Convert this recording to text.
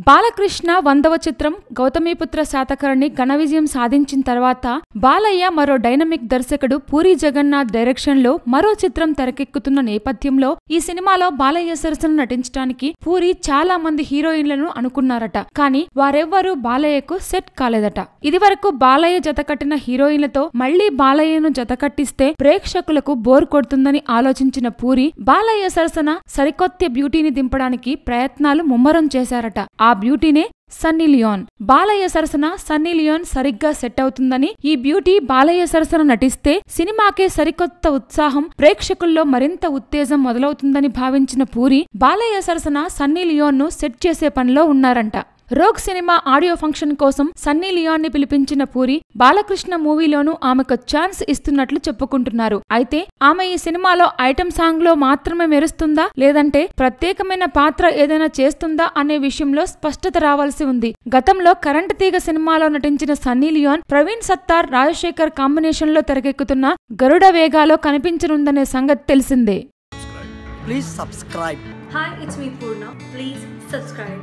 బాలకృష్ణ 100వ చిత్రం గౌతమిపుత్ర శాతకర్ణి ఘన విజయం సాధించిన తర్వాత బాలయ్య మరో డైనమిక్ దర్శకుడు పూరి జగన్నాథ్ డైరెక్షన్ లో మరో చిత్రం తెరకెక్కుతున్న నేపథ్యంలో ఈ సినిమాలో బాలయ్య సరసన నటించడానికి పూరి చాలా మంది హీరోయిన్లను అనుకున్నారట. కానీ వారెవ్వరూ బాలయ్యకు సెట్ కాలేదట. ఇదివరకు బాలయ్య జతకట్టిన హీరోయిన్లతో మళ్లీ బాలయ్యను జతకట్టిస్తే ప్రేక్షకులకు బోర్ కొడుతుందని ఆలోచించిన పూరి బాలయ్య సరసన సరికొత్త బ్యూటీని దింపడానికి ప్రయత్నాలు ముమ్మరం చేశారట. ఆ బ్యూటీనే సన్నీ లియోన్. బాలయ్య సరసన సన్నీ లియోన్ సరిగ్గా సెట్ అవుతుందని, ఈ బ్యూటీ బాలయ్య సరసన నటిస్తే సినిమాకే సరికొత్త ఉత్సాహం, ప్రేక్షకుల్లో మరింత ఉత్తేజం మొదలవుతుందని భావించిన పూరి బాలయ్య సరసన సన్నీ లియోన్ ను సెట్ చేసే పనిలో ఉన్నారంట. రోగ్ సినిమా ఆడియో ఫంక్షన్ కోసం సన్నీ లియోన్ ని పిలిపించిన పూరి బాలకృష్ణ మూవీలోనూ ఆమెకు ఛాన్స్ ఇస్తున్నట్లు చెప్పుకుంటున్నారు. అయితే ఆమె ఈ సినిమాలో ఐటెం సాంగ్ లో మాత్రమే మెరుస్తుందా, లేదంటే ప్రత్యేకమైన పాత్ర ఏదైనా చేస్తుందా అనే విషయంలో స్పష్టత రావాల్సి ఉంది. గతంలో కరెంట్ తీగ సినిమాలో నటించిన Sunny Leone Praveen Sattar, Rajasekhar combination లో తెరకెక్కుతున్న గరుడ వేగాలో కనిపించనుందనే సంగతి తెలిసిందే. Please subscribe. Hi, it's me Purna. Please subscribe.